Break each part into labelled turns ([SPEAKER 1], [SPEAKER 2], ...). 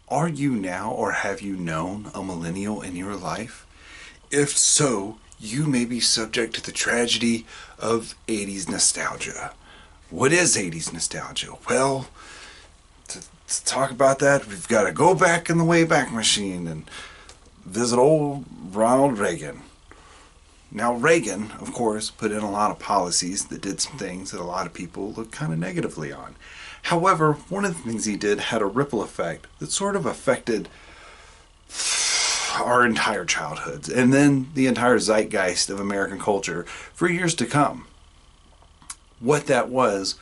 [SPEAKER 1] Are you now or have you known a millennial in your life? If so, you may be subject to the tragedy of 80s nostalgia. What is 80s nostalgia? Well, to talk about that, we've got to go back in the Wayback Machine and visit old Ronald Reagan. Now, Reagan, of course, put in a lot of policies that did some things that a lot of people look kind of negatively on. However, one of the things he did had a ripple effect that sort of affected our entire childhoods and then the entire zeitgeist of American culture for years to come. What that was,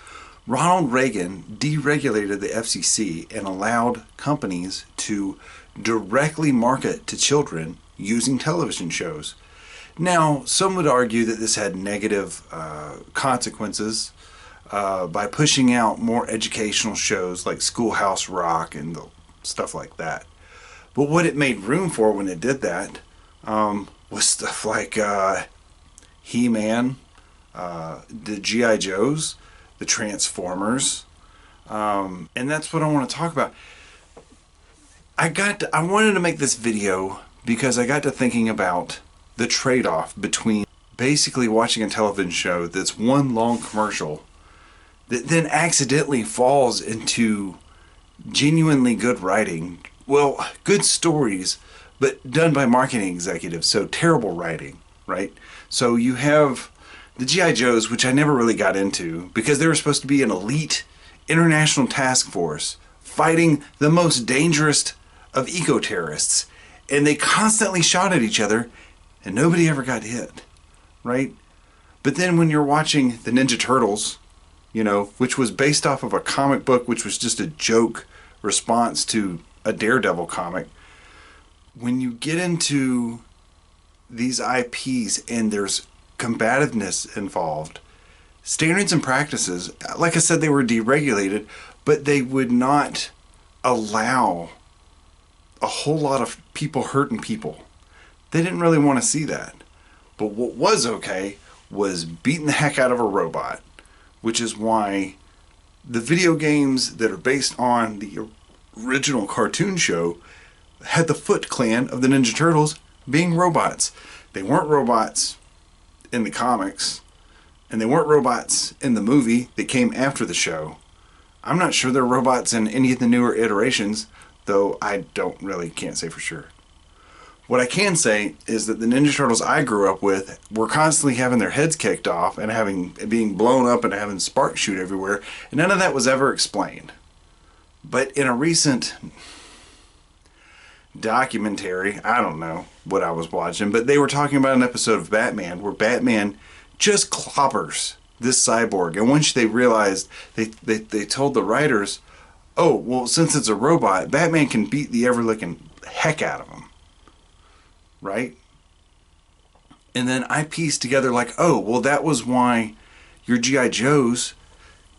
[SPEAKER 1] Ronald Reagan deregulated the FCC and allowed companies to directly market to children using television shows. Now, some would argue that this had negative consequences by pushing out more educational shows like Schoolhouse Rock and stuff like that. But what it made room for when it did that was stuff like He-Man, the G.I. Joes, the Transformers, and that's what I want to talk about. I wanted to make this video because I got to thinking about the trade-off between basically watching a television show that's one long commercial that then accidentally falls into genuinely good writing, well, good stories, but done by marketing executives, so terrible writing, right? So you have the G.I. Joes, which I never really got into because they were supposed to be an elite international task force fighting the most dangerous of eco-terrorists, and they constantly shot at each other and nobody ever got hit, right? But then when you're watching the Ninja Turtles, which was based off of a comic book, which was just a joke response to a Daredevil comic, when you get into these IPs and there's combativeness involved, standards and practices, like I said, they were deregulated, but they would not allow a whole lot of people hurting people. They didn't really want to see that. But what was okay was beating the heck out of a robot, which is why the video games that are based on the original cartoon show had the Foot Clan of the Ninja Turtles being robots. They weren't robots in the comics, and they weren't robots in the movie that came after the show. I'm not sure they're robots in any of the newer iterations, though I can't say for sure. What I can say is that the Ninja Turtles I grew up with were constantly having their heads kicked off and being blown up and having sparks shoot everywhere, and none of that was ever explained. But in a recent documentary, I don't know what I was watching, but they were talking about an episode of Batman where Batman just clobbers this cyborg, and once they realized, they told the writers, oh, well, since it's a robot, Batman can beat the ever-living heck out of him. Right? And then I pieced together like, oh, well, that was why your G.I. Joes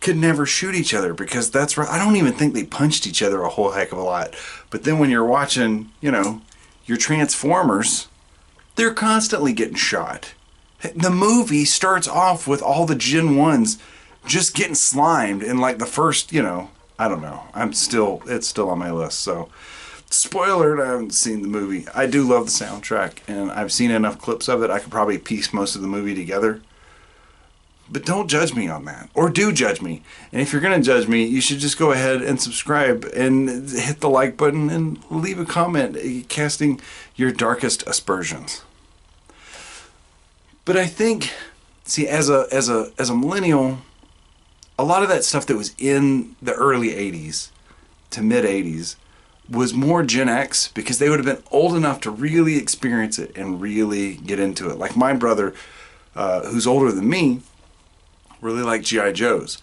[SPEAKER 1] could never shoot each other, because that's right. I don't even think they punched each other a whole heck of a lot. But then when you're watching, your Transformers, they're constantly getting shot. The movie starts off with all the Gen 1s just getting slimed in like the first, I don't know. It's still on my list, so... Spoiler, I haven't seen the movie. I do love the soundtrack, and I've seen enough clips of it, I could probably piece most of the movie together. But don't judge me on that. Or do judge me. And if you're going to judge me, you should just go ahead and subscribe and hit the like button and leave a comment casting your darkest aspersions. But I think, see, as a millennial, a lot of that stuff that was in the early 80s to mid 80s was more Gen X, because they would have been old enough to really experience it and really get into it. Like my brother, who's older than me, really liked G.I. Joes.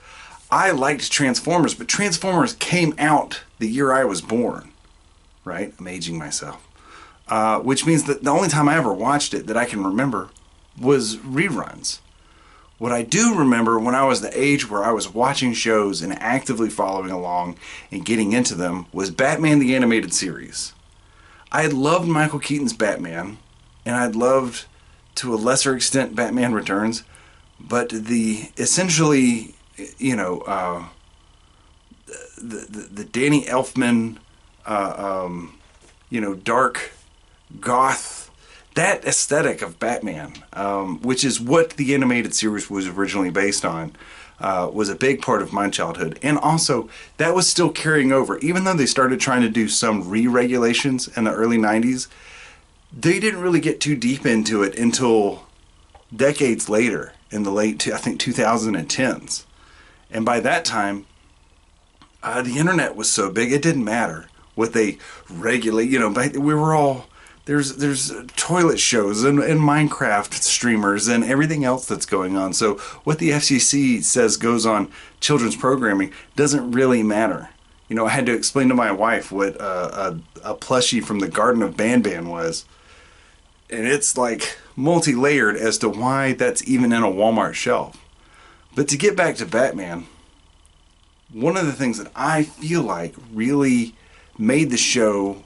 [SPEAKER 1] I liked Transformers, but Transformers came out the year I was born, right? I'm aging myself. Which means that the only time I ever watched it that I can remember was reruns. What I do remember when I was the age where I was watching shows and actively following along and getting into them was Batman the Animated Series. I had loved Michael Keaton's Batman, and I'd loved, to a lesser extent, Batman Returns, but the essentially, the Danny Elfman dark goth, that aesthetic of Batman, which is what the animated series was originally based on, was a big part of my childhood. And also, that was still carrying over. Even though they started trying to do some re-regulations in the early 90s, they didn't really get too deep into it until decades later, in the late, I think, 2010s. And by that time, the internet was so big, it didn't matter what they regulate. We were all, there's toilet shows and Minecraft streamers and everything else that's going on. So what the FCC says goes on children's programming doesn't really matter. I had to explain to my wife what a plushie from the Garden of Banban was. And it's like multi-layered as to why that's even in a Walmart shelf. But to get back to Batman, one of the things that I feel like really made the show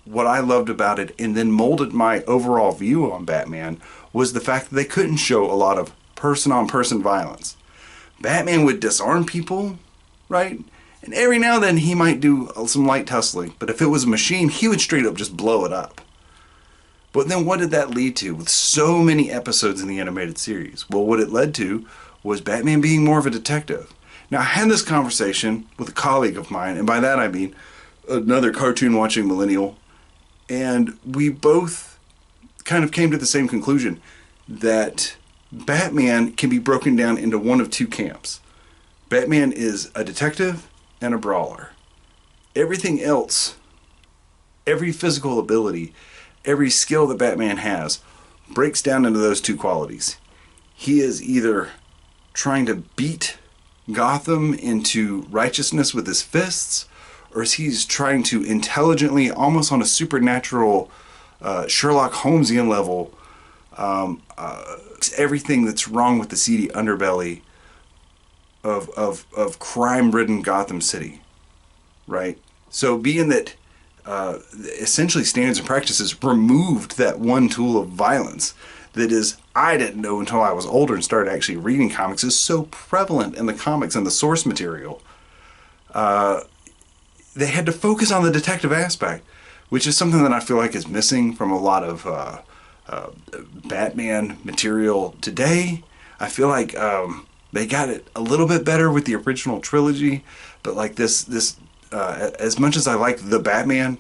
[SPEAKER 1] what I loved about it and then molded my overall view on Batman was the fact that they couldn't show a lot of person-on-person violence. Batman would disarm people, right? And every now and then he might do some light tussling. But if it was a machine, he would straight up just blow it up. But then what did that lead to with so many episodes in the animated series? Well, what it led to was Batman being more of a detective. Now, I had this conversation with a colleague of mine, and by that I mean another cartoon-watching millennial, and we both kind of came to the same conclusion that Batman can be broken down into one of two camps. Batman is a detective and a brawler. Everything else, every physical ability, every skill that Batman has breaks down into those two qualities. He is either trying to beat Gotham into righteousness with his fists, or he's trying to intelligently, almost on a supernatural Sherlock Holmesian level, everything that's wrong with the seedy underbelly of crime-ridden Gotham City, right? So being that essentially standards and practices removed that one tool of violence that is, I didn't know until I was older and started actually reading comics, is so prevalent in the comics and the source material. They had to focus on the detective aspect, which is something that I feel like is missing from a lot of Batman material today. I feel like they got it a little bit better with the original trilogy, but like this as much as I like the Batman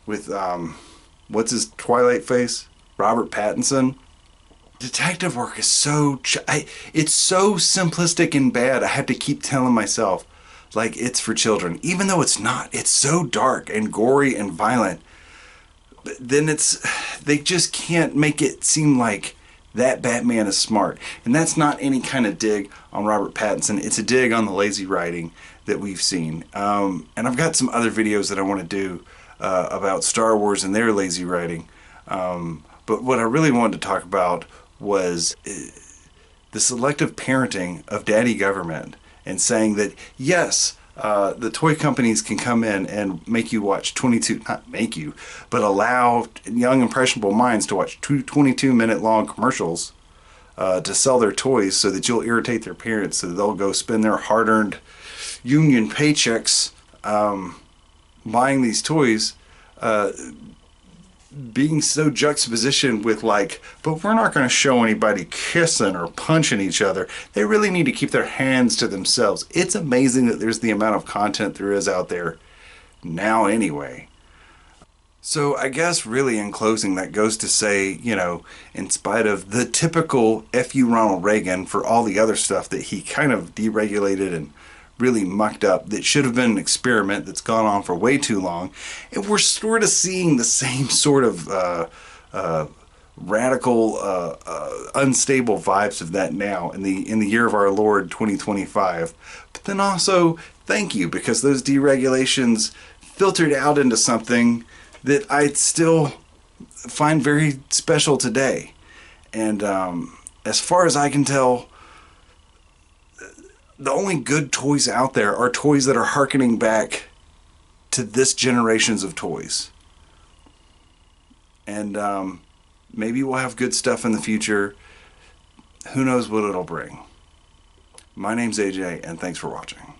[SPEAKER 1] with what's his Twilight face, Robert Pattinson, detective work is it's so simplistic and bad. I have to keep telling myself like it's for children, even though it's not. It's so dark and gory and violent. But then they just can't make it seem like that Batman is smart. And that's not any kind of dig on Robert Pattinson. It's a dig on the lazy writing that we've seen. And I've got some other videos that I want to do about Star Wars and their lazy writing. But what I really wanted to talk about was the selective parenting of daddy government and saying that, yes, the toy companies can come in and make you watch not make you, but allow young impressionable minds to watch 22-minute long commercials to sell their toys so that you'll irritate their parents so that they'll go spend their hard-earned union paychecks buying these toys, being so juxtapositioned with like, but we're not going to show anybody kissing or punching each other. They really need to keep their hands to themselves. It's amazing that there's the amount of content there is out there now anyway. So I guess really in closing, that goes to say, in spite of the typical F.U. Ronald Reagan for all the other stuff that he kind of deregulated and really mucked up, that should have been an experiment that's gone on for way too long, and we're sort of seeing the same sort of radical, unstable vibes of that now in the year of our Lord 2025. But then also, thank you, because those deregulations filtered out into something that I still find very special today. And as far as I can tell, the only good toys out there are toys that are hearkening back to this generations of toys. And maybe we'll have good stuff in the future. Who knows what it'll bring. My name's AJ, and thanks for watching.